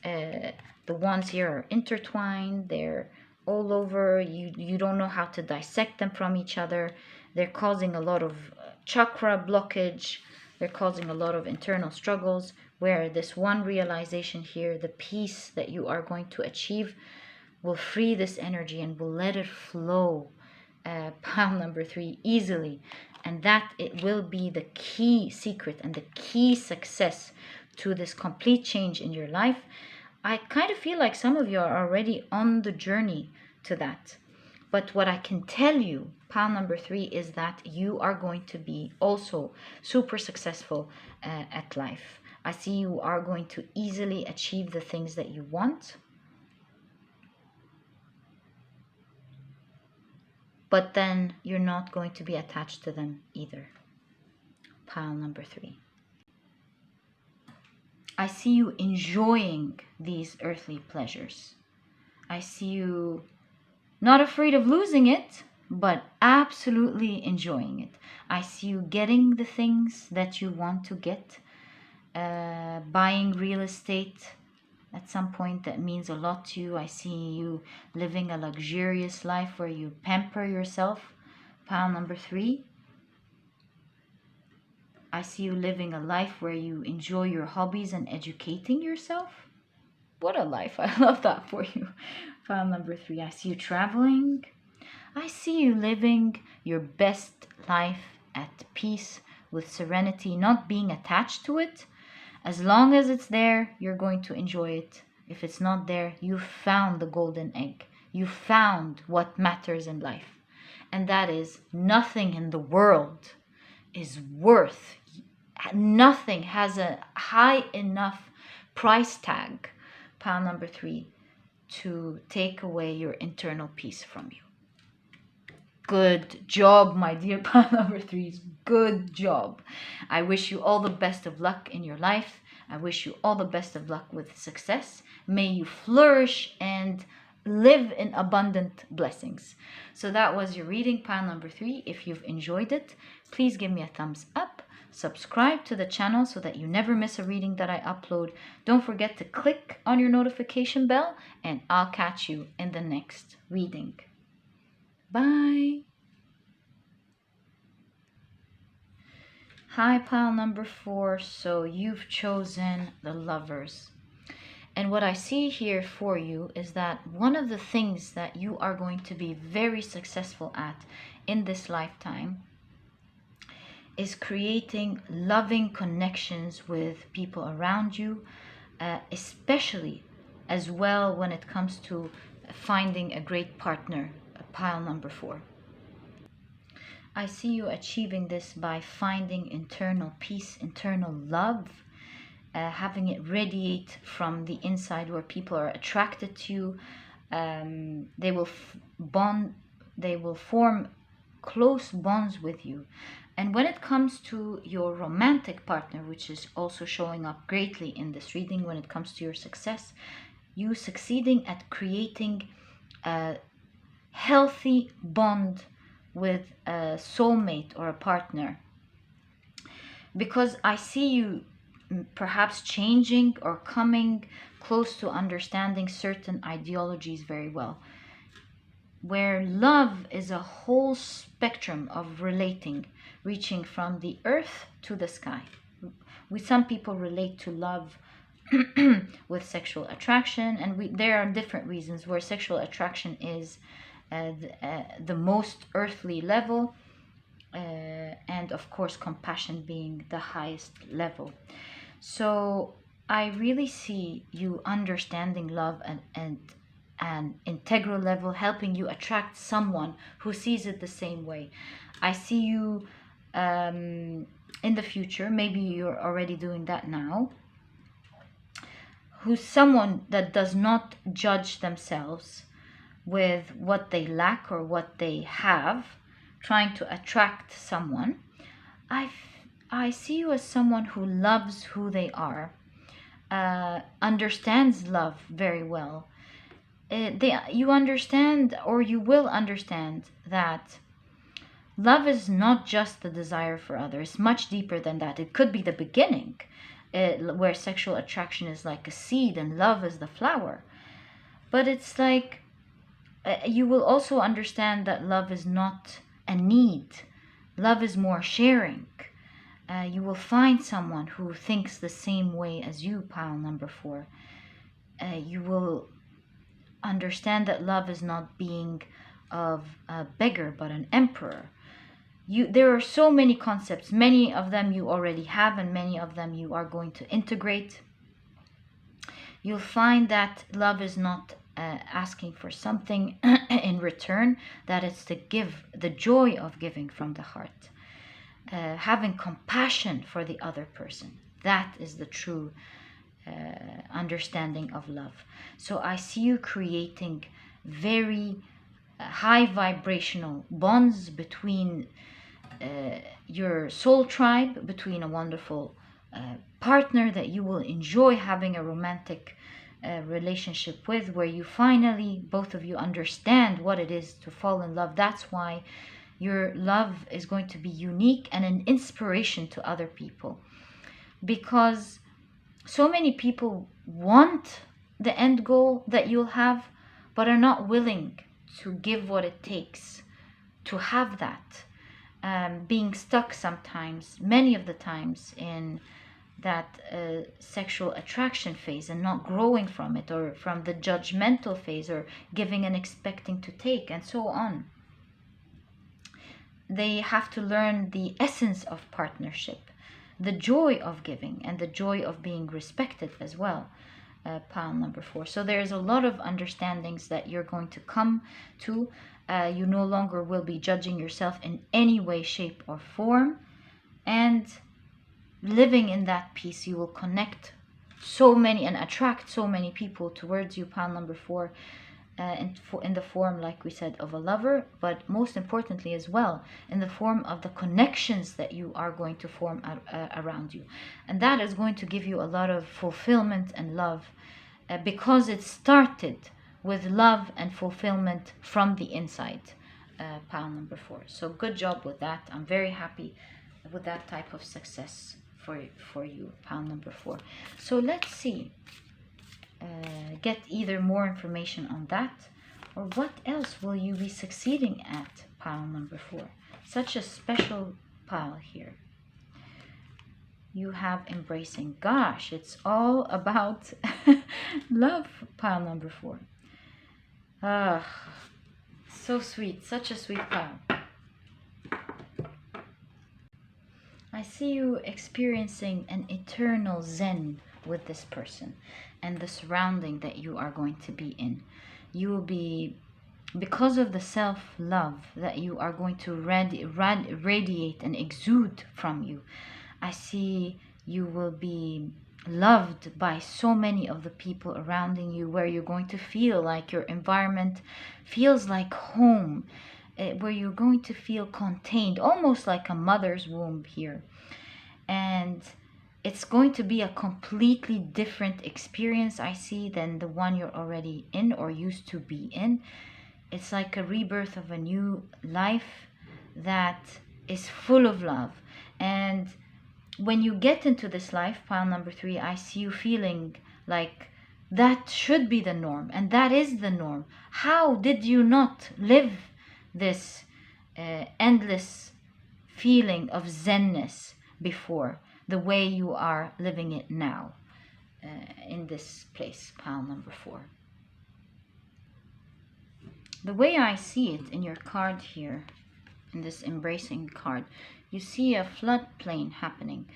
the ones here are intertwined. They're all over. You don't know how to dissect them from each other. They're causing a lot of chakra blockage. They're causing a lot of internal struggles, where this one realization here, the peace that you are going to achieve, will free this energy and will let it flow, pile number 3, easily. And that it will be the key secret and the key success to this complete change in your life. I kind of feel like some of you are already on the journey to that. But what I can tell you, pile number 3, is that you are going to be also super successful at life. I see you are going to easily achieve the things that you want. But then you're not going to be attached to them either. Pile number 3. I see you enjoying these earthly pleasures. I see you not afraid of losing it, but absolutely enjoying it. I see you getting the things that you want to get, buying real estate at some point that means a lot to you. I see you living a luxurious life where you pamper yourself. Pile number 3. I see you living a life where you enjoy your hobbies and educating yourself. What a life. I love that for you. Pile number 3. I see you traveling. I see you living your best life at peace with serenity, not being attached to it. As long as it's there, you're going to enjoy it. If it's not there, you've found the golden egg. You found what matters in life. And that is, nothing in the world is worth, nothing has a high enough price tag, pile number 3, to take away your internal peace from you. Good job, my dear pile number 3s. Good job. I wish you all the best of luck in your life. I wish you all the best of luck with success. May you flourish and live in abundant blessings. So that was your reading, pile number 3. If you've enjoyed it, please give me a thumbs up. Subscribe to the channel so that you never miss a reading that I upload. Don't forget to click on your notification bell, and I'll catch you in the next reading. Bye. Hi, pile number 4. So you've chosen the Lovers. And what I see here for you is that one of the things that you are going to be very successful at in this lifetime is creating loving connections with people around you, especially as well when it comes to finding a great partner, pile number 4. I see you achieving this by finding internal peace, internal love, having it radiate from the inside where people are attracted to you. They will form close bonds with you. And when it comes to your romantic partner, which is also showing up greatly in this reading, when it comes to your success, you succeeding at creating a healthy bond with a soulmate or a partner. Because I see you perhaps changing or coming close to understanding certain ideologies very well, where love is a whole spectrum of relating, reaching from the earth to the sky. Some people relate to love with sexual attraction, and there are different reasons where sexual attraction is the most earthly level, and of course compassion being the highest level. So I really see you understanding love and an integral level, helping you attract someone who sees it the same way. I see you in the future, maybe you're already doing that now, who's someone that does not judge themselves with what they lack or what they have, trying to attract someone. I see you as someone who loves who they are, understands love very well. You understand, or you will understand, that love is not just the desire for others, much deeper than that. It could be the beginning, where sexual attraction is like a seed and love is the flower. But it's like, you will also understand that love is not a need. Love is more sharing. You will find someone who thinks the same way as you, pile number 4. You will understand that love is not being of a beggar but an emperor. There are so many concepts. Many of them you already have, and many of them you are going to integrate. You'll find that love is not asking for something in return, that it's to give, the joy of giving from the heart. Having compassion for the other person. That is the true understanding of love. So I see you creating very high vibrational bonds between your soul tribe, between a wonderful partner that you will enjoy having a romantic relationship with, where you finally, both of you, understand what it is to fall in love. That's why your love is going to be unique and an inspiration to other people, because so many people want the end goal that you'll have, but are not willing to give what it takes to have that. Being stuck sometimes, many of the times, in that sexual attraction phase and not growing from it, or from the judgmental phase, or giving and expecting to take, and so on. They have to learn the essence of partnership, the joy of giving, and the joy of being respected as well. pile number 4. So there's a lot of understandings that you're going to come to. You no longer will be judging yourself in any way, shape, or form. And living in that peace, you will connect so many and attract so many people towards you, pile number 4, in the form, like we said, of a lover, but most importantly as well, in the form of the connections that you are going to form around you. And that is going to give you a lot of fulfillment and love, because it started with love and fulfillment from the inside, pile number 4. So good job with that. I'm very happy with that type of success for you, pile number 4. So let's see. Get either more information on that, or what else will you be succeeding at, pile number 4. Such a special pile here. You have embracing. Gosh, it's all about love, pile number 4. Ah, so sweet. Such a sweet pile. I see you experiencing an eternal zen with this person and the surrounding that you are going to be in. You will be, because of the self-love that you are going to radiate and exude from you, I see you will be loved by so many of the people surrounding you, where you're going to feel like your environment feels like home, where you're going to feel contained, almost like a mother's womb here. And it's going to be a completely different experience, I see, than the one you're already in or used to be in. It's like a rebirth of a new life that is full of love. And when you get into this life, pile number 3, I see you feeling like that should be the norm, and that is the norm. How did you not live this endless feeling of zenness before, the way you are living it now, in this place, pile number 4? The way I see it in your card here, in this embracing card, you see a floodplain happening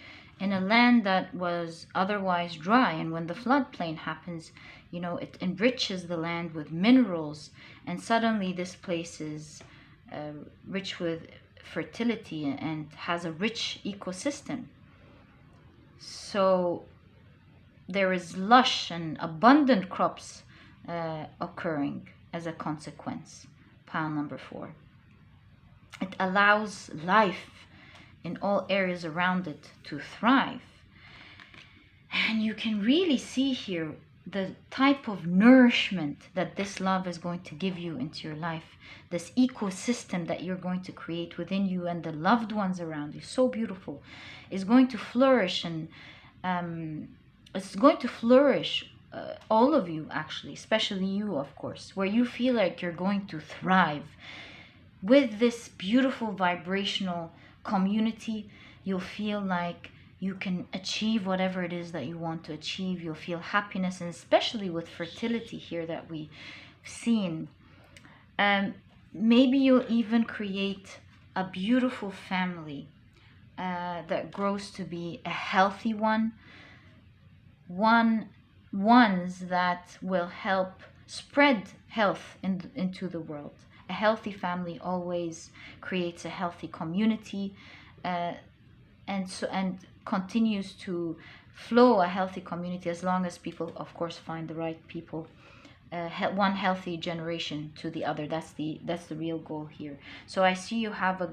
in a land that was otherwise dry. And when the floodplain happens, you know, it enriches the land with minerals, and suddenly this place is rich with fertility and has a rich ecosystem. So there is lush and abundant crops occurring as a consequence, pile number 4. It allows life in all areas around it to thrive. And you can really see here the type of nourishment that this love is going to give you into your life, this ecosystem that you're going to create within you and the loved ones around you, so beautiful, is going to flourish. And it's going to flourish, all of you actually, especially you, of course, where you feel like you're going to thrive with this beautiful vibrational community. You'll feel like you can achieve whatever it is that you want to achieve. You'll feel happiness, and especially with fertility here that we've seen. Maybe you'll even create a beautiful family that grows to be a healthy ones that will help spread health into the world. A healthy family always creates a healthy community, and continues to flow a healthy community, as long as people, of course, find the right people. One healthy generation to the other. That's the real goal here. So I see you have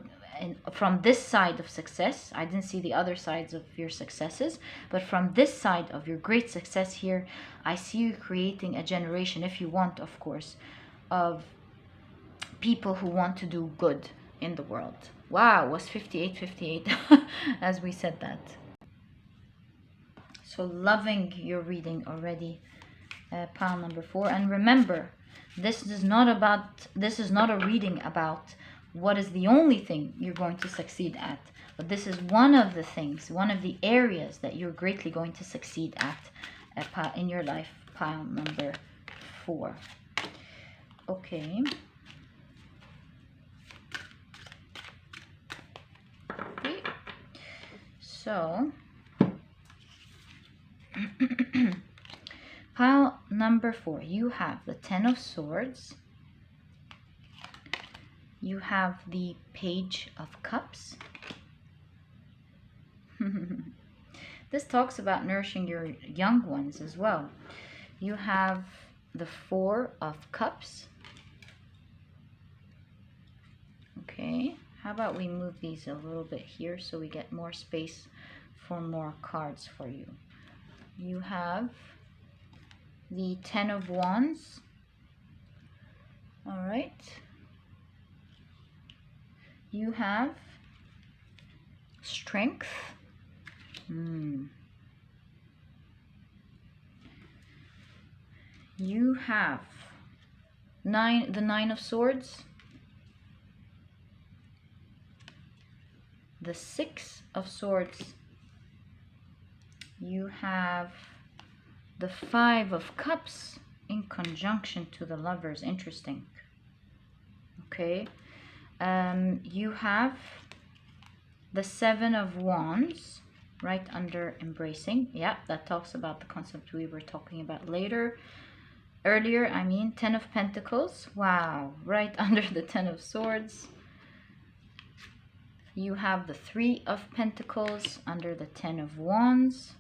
from this side of success. I didn't see the other sides of your successes, but from this side of your great success here, I see you creating a generation, if you want, of course, of people who want to do good in the world. Wow, was 58 as we said that. So loving your reading already, pile number 4. And remember, this is not a reading about what is the only thing you're going to succeed at, but this is one of the things, one of the areas that you're greatly going to succeed at in your life, pile number 4. Okay. So Pile number 4, you have the Ten of Swords. You have the Page of Cups. This talks about nourishing your young ones as well. You have the Four of Cups. Okay, how about we move these a little bit here so we get more space for more cards for you. You have the Ten of Wands. All right. You have Strength. You have the Nine of Swords, the Six of Swords. You have the Five of Cups in conjunction to the Lovers. Interesting. Okay. You have the Seven of Wands right under Embracing. Yeah, that talks about the concept we were talking about earlier. I mean, Ten of Pentacles. Wow, right under the Ten of Swords. You have the Three of Pentacles under the Ten of Wands.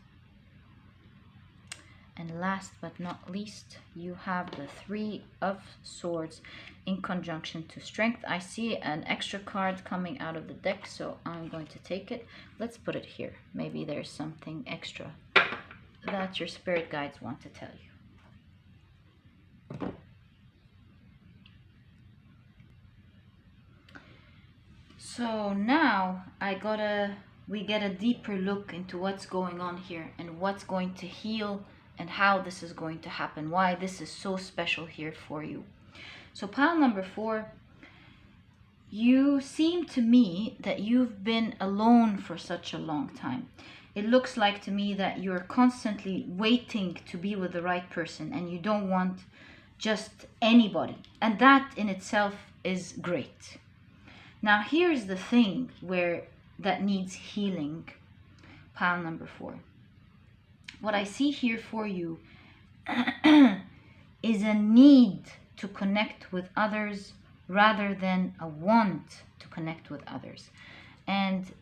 And last but not least, you have the Three of Swords in conjunction to Strength. I see an extra card coming out of the deck, so I'm going to take it. Let's put it here. Maybe there's something extra that your spirit guides want to tell you. So now we get a deeper look into what's going on here and what's going to heal and how this is going to happen, why this is so special here for you. So pile number 4, you seem to me that you've been alone for such a long time. It looks like to me that you're constantly waiting to be with the right person and you don't want just anybody. And that in itself is great. Now here's the thing that needs healing, pile number 4. What I see here for you is a need to connect with others rather than a want to connect with others. And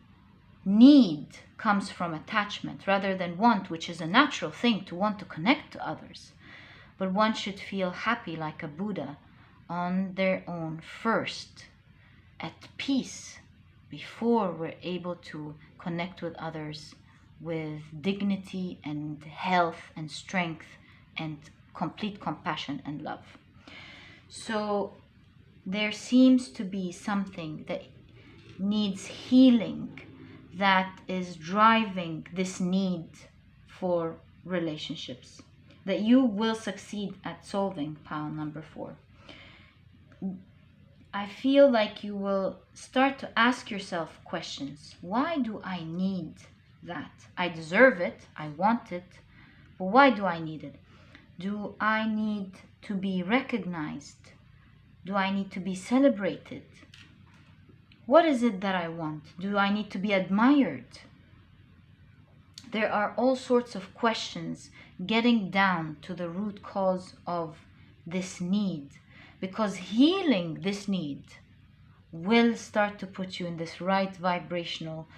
need comes from attachment rather than want, which is a natural thing to want to connect to others. But one should feel happy like a Buddha on their own first, at peace, before we're able to connect with others with dignity and health and strength and complete compassion and love. So there seems to be something that needs healing that is driving this need for relationships that you will succeed at solving, pile number 4. I feel like you will start to ask yourself questions. Why do I need that? I deserve it, I want it, but why do I need it? Do I need to be recognized? Do I need to be celebrated? What is it that I want? Do I need to be admired? There are all sorts of questions getting down to the root cause of this need, because healing this need will start to put you in this right vibrational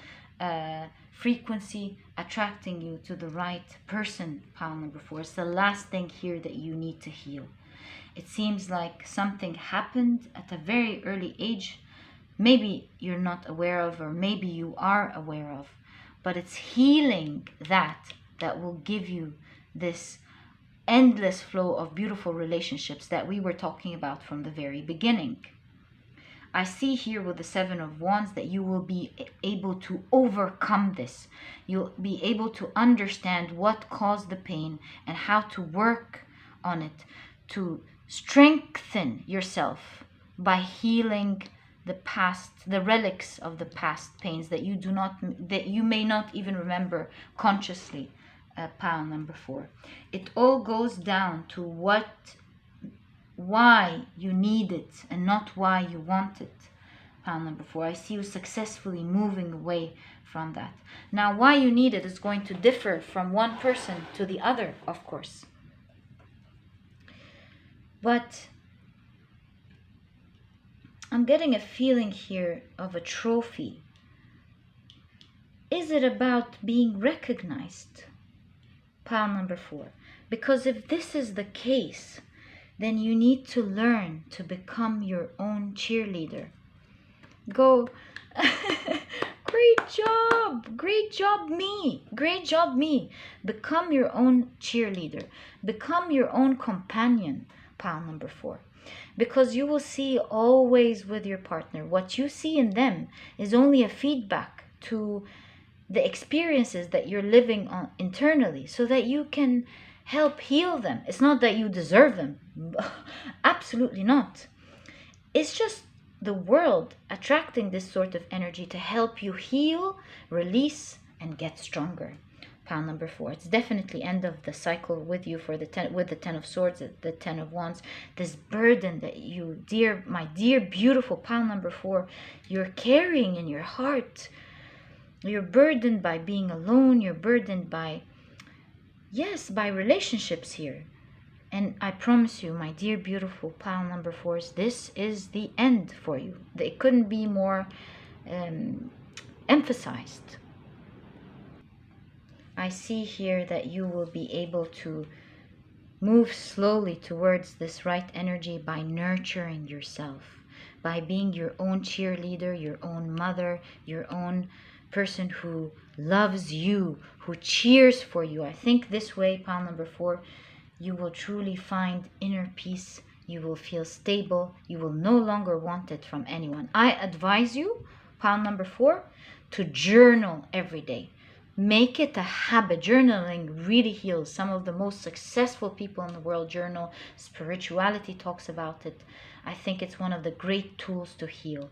frequency, attracting you to the right person, pile number 4. It's the last thing here that you need to heal. It seems like something happened at a very early age, maybe you're not aware of, or maybe you are aware of, but it's healing that will give you this endless flow of beautiful relationships that we were talking about from the very beginning. I see here with the Seven of Wands that you will be able to overcome this. You'll be able to understand what caused the pain and how to work on it, to strengthen yourself by healing the past, the relics of the past pains that you may not even remember consciously, pile number 4. It all goes down to why you need it and not why you want it, pile number 4. I see you successfully moving away from that. Now, why you need it is going to differ from one person to the other, of course. But I'm getting a feeling here of a trophy. Is it about being recognized? Pile number 4. Because if this is the case, then you need to learn to become your own cheerleader. Go, great job me. Become your own cheerleader. Become your own companion, pile number 4. Because you will see always with your partner, what you see in them is only a feedback to the experiences that you're living on internally, so that you can help heal them. It's not that you deserve them. Absolutely not. It's just the world attracting this sort of energy to help you heal, release, and get stronger. Pile number 4. It's definitely end of the cycle with you for the 10, with the 10 of Swords, the 10 of Wands. This burden that you, my dear, beautiful pile number 4, you're carrying in your heart. You're burdened by being alone. You're burdened by, yes, by relationships here. And I promise you, my dear, beautiful pile number 4s, this is the end for you. It couldn't be more emphasized. I see here that you will be able to move slowly towards this right energy by nurturing yourself, by being your own cheerleader, your own mother, your own person who loves you, who cheers for you. I think this way, pile number 4, you will truly find inner peace. You will feel stable. You will no longer want it from anyone. I advise you, pile number 4, to journal every day. Make it a habit. Journaling really heals. Some of the most successful people in the world journal. Spirituality talks about it. I think it's one of the great tools to heal.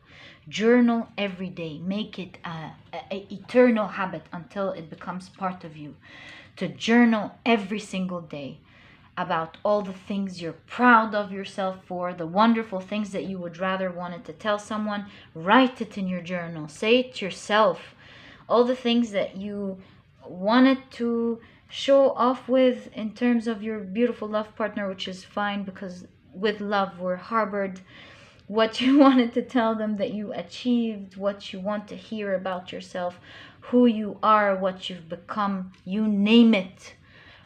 Journal every day. Make it an eternal habit until it becomes part of you. To journal every single day about all the things you're proud of yourself for, the wonderful things that you would rather wanted to tell someone. Write it in your journal. Say it yourself. All the things that you wanted to show off with in terms of your beautiful love partner, which is fine because with love we're harbored. What you wanted to tell them that you achieved, what you want to hear about yourself, who you are, what you've become, you name it.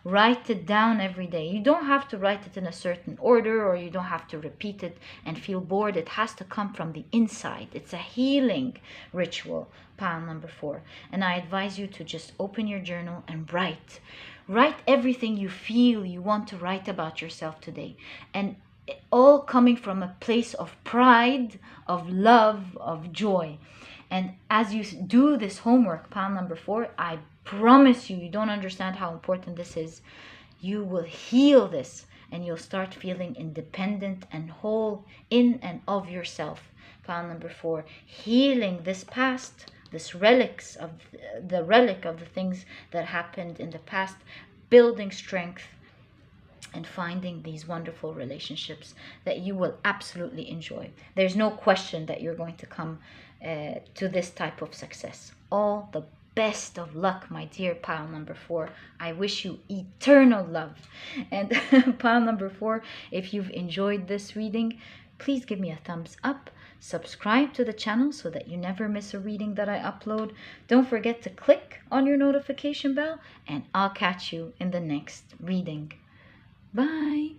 Write it down every day. You don't have to write it in a certain order, or you don't have to repeat it and feel bored. It has to come from the inside. It's a healing ritual, pile number 4. And I advise you to just open your journal and write. Write everything you feel you want to write about yourself today. And all coming from a place of pride, of love, of joy. And as you do this homework, pile number 4, I promise you, you don't understand how important this is. You will heal this and you'll start feeling independent and whole in and of yourself. Pile number 4, healing this past, this relic of the things that happened in the past, building strength and finding these wonderful relationships that you will absolutely enjoy. There's no question that you're going to come to this type of success. All the best of luck, my dear pile number 4. I wish you eternal love. And pile number 4, if you've enjoyed this reading, please give me a thumbs up. Subscribe to the channel so that you never miss a reading that I upload. Don't forget to click on your notification bell, and I'll catch you in the next reading. Bye.